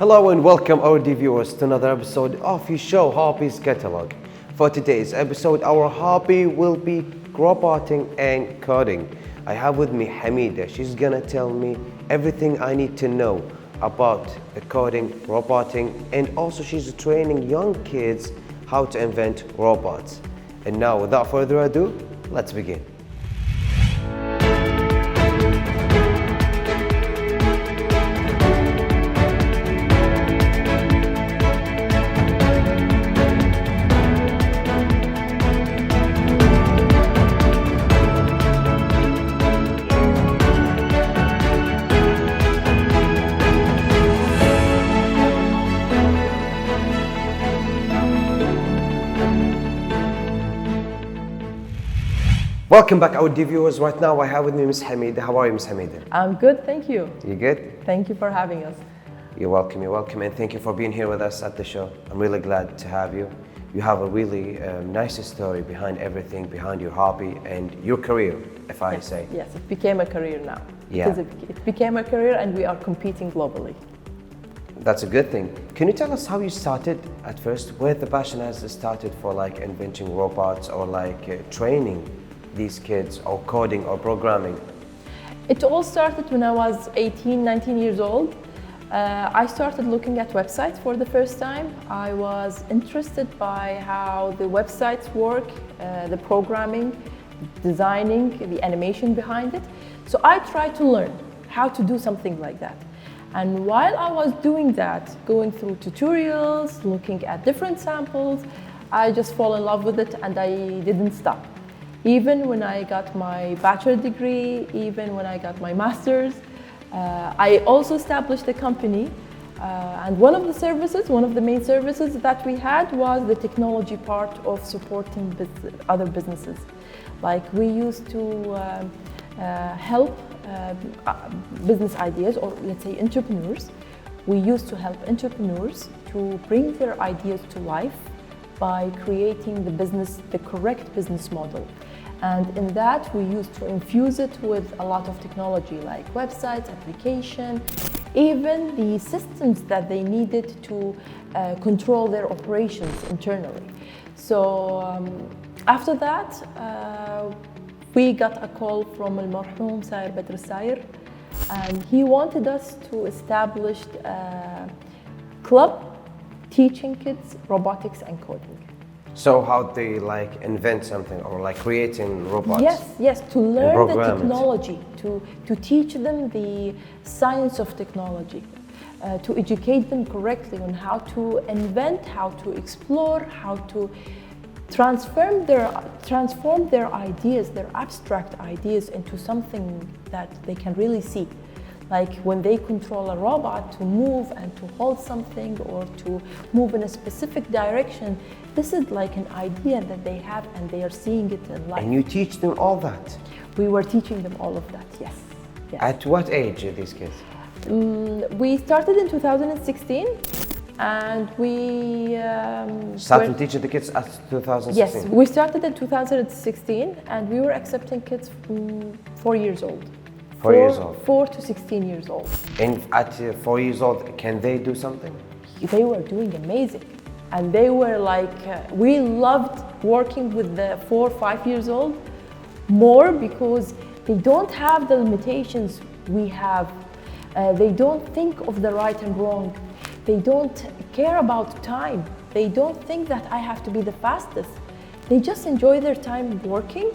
Hello and welcome our dear viewers to another episode of your show Hobbies Catalog. For today's episode, our hobby will be roboting and coding. I have with me Hamida. She's gonna tell me everything I need to know about the coding, roboting, and also she's training young kids how to invent robots. And now, without further ado, let's begin. Welcome back, our dear viewers. Right now, I have with me Miss Hamida. How are you, Miss Hamida? I'm good, thank you. You good? Thank you for having us. You're welcome, and thank you for being here with us at the show. I'm really glad to have you. You have a really nice story behind everything, behind your hobby and your career, if I say. Yes, it became a career now. Yeah. It became a career and we are competing globally. That's a good thing. Can you tell us how you started at first? Where the passion has started for like inventing robots or like training these kids or coding or programming? It all started when I was 18, 19 years old. I started looking at websites for the first time. I was interested by how the websites work, the programming, designing, the animation behind it. So I tried to learn how to do something like that. And while I was doing that, going through tutorials, looking at different samples, I just fell in love with it and I didn't stop. Even when I got my bachelor degree, even when I got my master's, I also established a company. And one of the main services that we had was the technology part of supporting other businesses. Like we used to help business ideas, or let's say entrepreneurs. We used to help entrepreneurs to bring their ideas to life by creating the correct business model. And in that, we used to infuse it with a lot of technology like websites, application, even the systems that they needed to control their operations internally. So after that, we got a call from Al-Marhoom Sair Badr Sair, and he wanted us to establish a club teaching kids robotics and coding. So how they like invent something or like creating robots? Yes, to learn the technology, to teach them the science of technology, to educate them correctly on how to invent, how to explore, how to transform their ideas, their abstract ideas into something that they can really see. Like when they control a robot to move and to hold something or to move in a specific direction, this is like an idea that they have and they are seeing it in life. And you teach them all that? We were teaching them all of that, yes. At what age are these kids? We started in 2016 and we started teaching the kids at 2016? Yes, we started in 2016 and we were accepting kids from 4 years old. 4 years old? 4 to 16 years old. And at 4 years old, can they do something? They were doing amazing. And they were like, we loved working with the 4 or 5 years old more because they don't have the limitations we have. They don't think of the right and wrong. They don't care about time. They don't think that I have to be the fastest. They just enjoy their time working.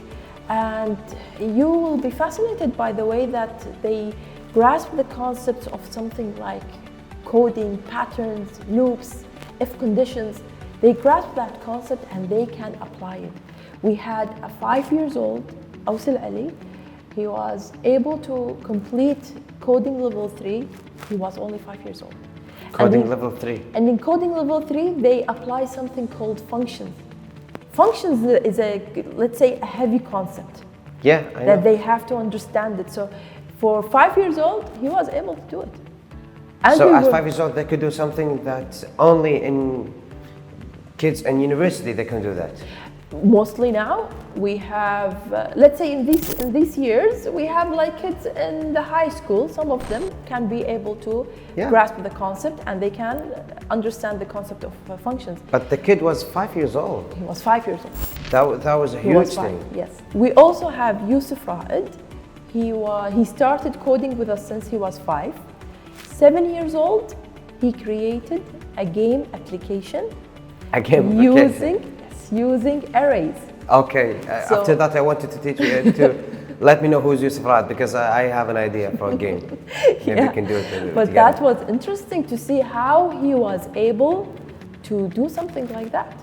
And you will be fascinated by the way that they grasp the concepts of something like coding, patterns, loops, if conditions. They grasp that concept and they can apply it. We had a 5 years old, Awsil Ali. He was able to complete coding level 3. He was only 5 years old. Coding level 3? And in coding level 3, they apply something called functions. Functions is let's say, a heavy concept. Yeah, I know. That they have to understand it. So for 5 years old, he was able to do it. And so at 5 years old, they could do something that only in kids in university they can do that? Mostly now we have, let's say in these years, we have like kids in the high school. Some of them can be able to grasp the concept and they can understand the concept of functions. But the kid was 5 years old. He was 5 years old. That was a huge thing. Yes. We also have Yusuf Raed. He started coding with us since he was 5. 7 years old, he created a game application. Using arrays. Okay, after that I wanted to teach you to let me know who's Yusuf Raad, because I have an idea for a game. Maybe we can do it But together. that was interesting to see how he was able to do something like that.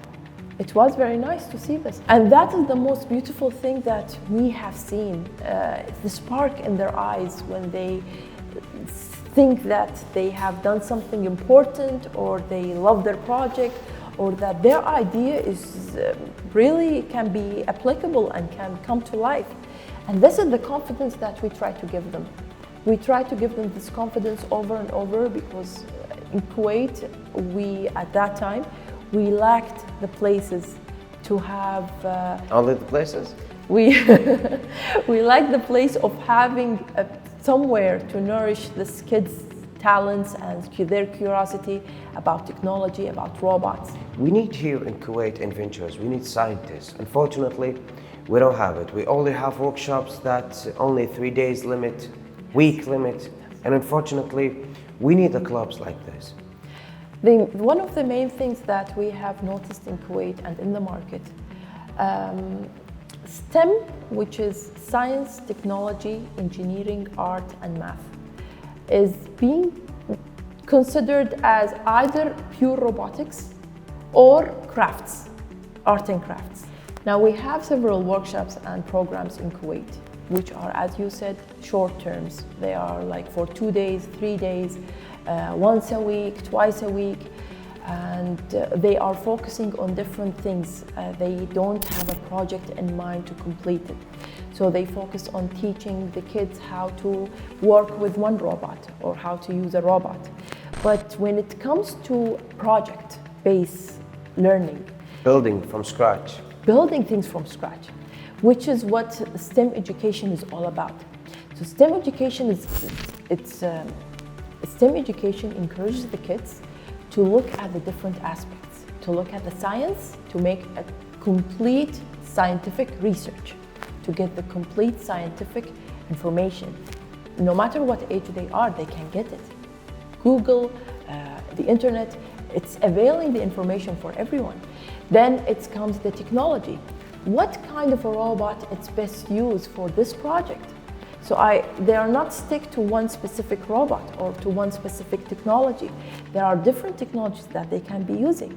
It was very nice to see this. And that is the most beautiful thing that we have seen, the spark in their eyes when they think that they have done something important, or they love their project, or that their idea is really can be applicable and can come to life. And this is the confidence that we try to give them. We try to give them this confidence over and over, because in Kuwait, at that time, we lacked the places to have... Only the places? We lacked the place of having somewhere to nourish this kids' talents and their curiosity about technology, about robots. We need here in Kuwait inventors, we need scientists. Unfortunately, we don't have it. We only have workshops that only 3 days limit, week limit, and unfortunately, we need the clubs like this. One of the main things that we have noticed in Kuwait and in the market, STEM, which is science, technology, engineering, art, and math, is being considered as either pure robotics or crafts, art and crafts. Now we have several workshops and programs in Kuwait, which are, as you said, short terms. They are like for 2 days, 3 days, once a week, twice a week, and they are focusing on different things. They don't have a project in mind to complete it. So they focus on teaching the kids how to work with one robot or how to use a robot. But when it comes to project-based learning, Building from scratch. building things from scratch, which is what STEM education is all about. So STEM education STEM education encourages the kids to look at the different aspects, to look at the science, to make a complete scientific research, to get the complete scientific information. No matter what age they are, they can get it. Google, the internet, it's availing the information for everyone. Then it comes the technology. What kind of a robot is best used for this project? So they are not stick to one specific robot or to one specific technology. There are different technologies that they can be using.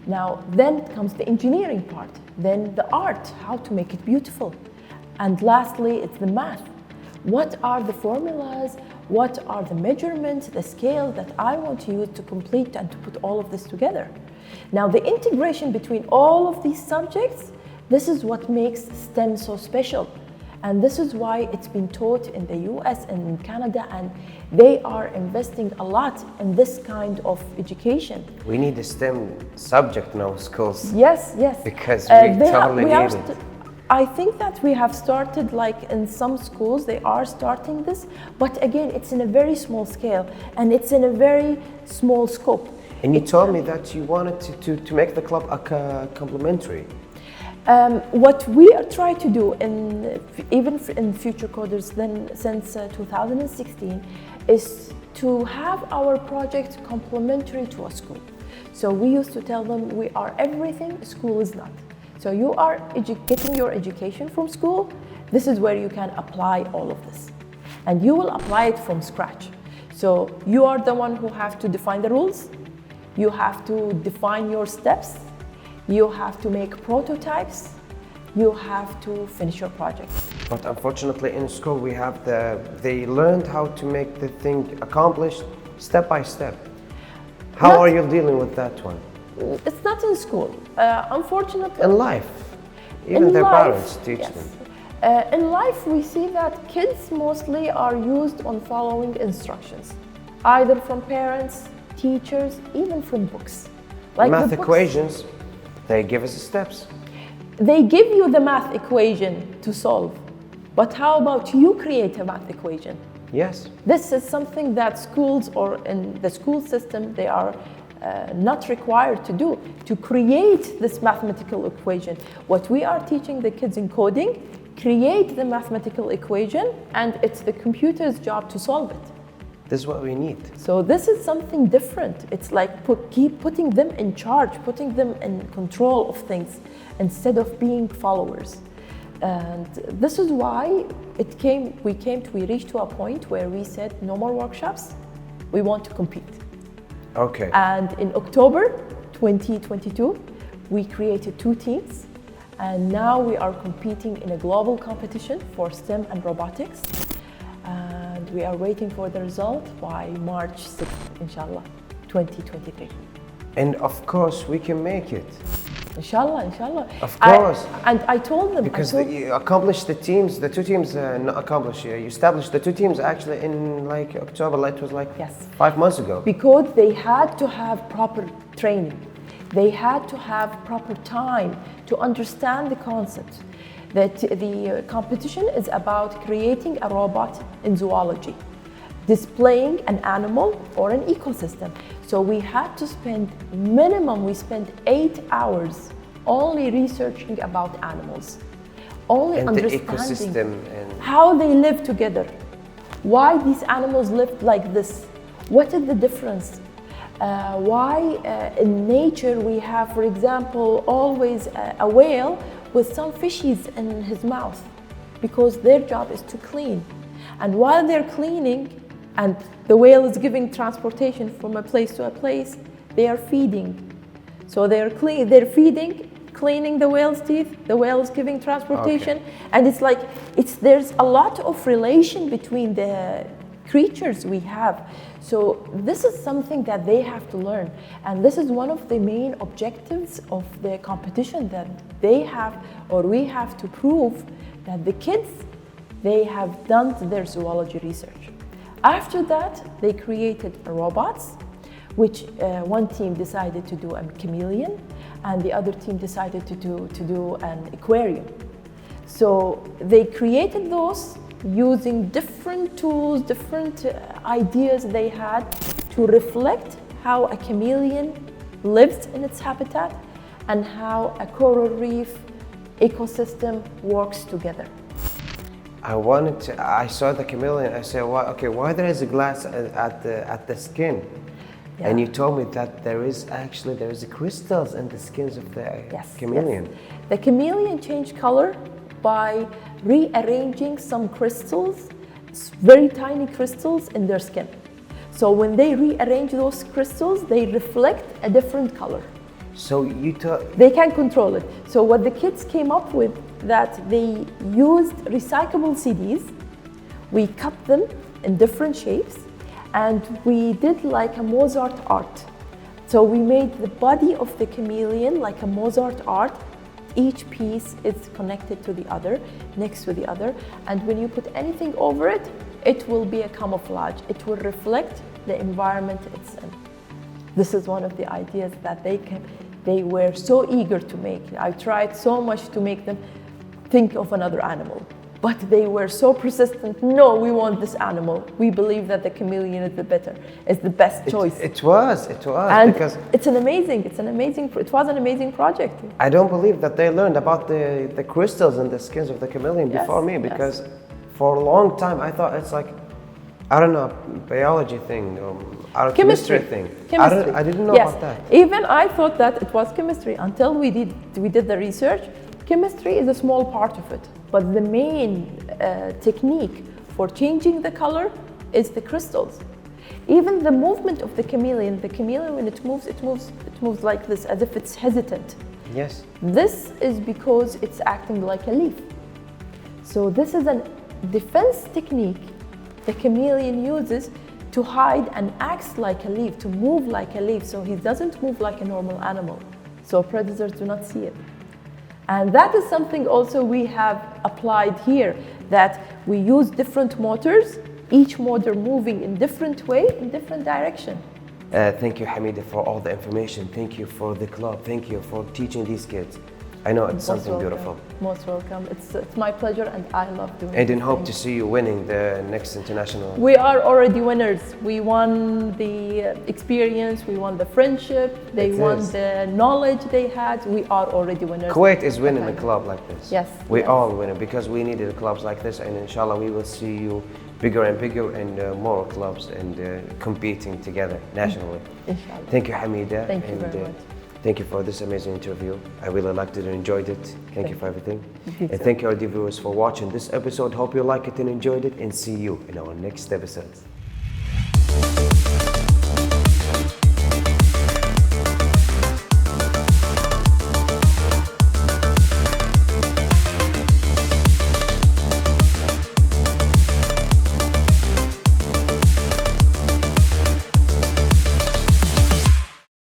Now, then comes the engineering part, then the art, how to make it beautiful. And lastly, it's the math. What are the formulas? What are the measurements, the scale that I want to use to complete and to put all of this together? Now, the integration between all of these subjects, this is what makes STEM so special. And this is why it's been taught in the US and in Canada, and they are investing a lot in this kind of education. We need a STEM subject in our schools. Yes, yes. Because we totally need it. I think that we have started, like in some schools, they are starting this, but again, it's in a very small scale and it's in a very small scope. And you told me that you wanted to make the club complementary. What we are trying to do, even in Future Coders since 2016, is to have our project complementary to a school. So we used to tell them we are everything, school is not. So you are getting your education from school, this is where you can apply all of this. And you will apply it from scratch. So you are the one who have to define the rules, you have to define your steps, you have to make prototypes, you have to finish your project. But unfortunately in school they learned how to make the thing accomplished step by step. How are you dealing with that one? It's not in school, unfortunately. In life, even their parents teach them. In life, we see that kids mostly are used on following instructions, either from parents, teachers, even from books. Like math equations, they give us the steps. They give you the math equation to solve, but how about you create a math equation? Yes. This is something that schools or in the school system, they are not required to do, to create this mathematical equation. What we are teaching the kids in coding, create the mathematical equation, and it's the computer's job to solve it. This is what we need. So this is something different. It's like keep putting them in charge, putting them in control of things instead of being followers. And this is why we reached to a point where we said no more workshops, we want to compete. Okay. And in October 2022, we created 2 teams, and now we are competing in a global competition for STEM and robotics. And we are waiting for the result by March 6th, inshallah, 2023. And of course, we can make it. Inshallah, inshallah. Of course. And I told them. Because you accomplished the 2 teams, not accomplished, you established the 2 teams actually in like October, it was like Yes. 5 months ago. Because they had to have proper training. They had to have proper time to understand the concept. That the competition is about creating a robot in zoology, displaying an animal or an ecosystem. So we had to spend we spent 8 hours only researching about animals, only And the understanding ecosystem and how they live together, why these animals live like this, what is the difference, why in nature we have, for example, always a whale with some fishies in his mouth, because their job is to clean. And while they're cleaning, and the whale is giving transportation from a place to a place, they are feeding. So they're feeding, cleaning the whale's teeth, the whale is giving transportation. Okay. And it's like, there's a lot of relation between the creatures we have. So this is something that they have to learn. And this is one of the main objectives of the competition, that they have, or we have to prove that the kids, they have done their zoology research. After that, they created robots, which one team decided to do a chameleon, and the other team decided to do an aquarium. So they created those using different tools, different ideas they had to reflect how a chameleon lives in its habitat and how a coral reef ecosystem works together. I saw the chameleon, I said, why there is a glass at the skin? Yeah. And you told me that there is crystals in the skins of the chameleon. Yes. The chameleon changed color by rearranging some crystals, very tiny crystals in their skin. So when they rearrange those crystals, they reflect a different color. So they can control it. So what the kids came up with, that they used recyclable CDs, we cut them in different shapes, and we did like a Mozart art. So we made the body of the chameleon like a Mozart art. Each piece is connected to the other, next to the other, and when you put anything over it, it will be a camouflage. It will reflect the environment it's in. This is one of the ideas that they were so eager to make. I tried so much to make them think of another animal, but they were so persistent. No, we want this animal. We believe that the chameleon is the best choice. It was and because it was an amazing project. I don't believe that they learned about the crystals in the skins of the chameleon before me, because for a long time I thought it's like, I don't know, biology thing or chemistry thing. Chemistry. I didn't know about that. Even I thought that it was chemistry until we did the research. Chemistry is a small part of it, but the main technique for changing the color is the crystals. Even the movement of the chameleon when it moves like this, as if it's hesitant. Yes. This is because it's acting like a leaf. So this is a defense technique the chameleon uses to hide and acts like a leaf, to move like a leaf, so he doesn't move like a normal animal, so predators do not see it. And that is something also we have applied here, that we use different motors, each motor moving in different way, in different direction. Thank you, Hamida, for all the information. Thank you for the club. Thank you for teaching these kids. I know it's Most something welcome. beautiful. Most welcome. It's my pleasure, and I love doing And in these hope to things. see you winning the next international. We are already winners. We won the experience, we won the friendship, they It won is. the knowledge they had. We are already winners. Kuwait is winning a Okay. club like this. Yes, We yes. all winning because we needed clubs like this, and inshallah we will see you bigger and bigger and more clubs and competing together nationally. Inshallah. Thank you, Hamida. Thank you and, very much. Thank you for this amazing interview. I really liked it and enjoyed it. Thank you for everything. You And too. thank you, our viewers, for watching this episode. Hope you like it and enjoyed it, and see you in our next episodes.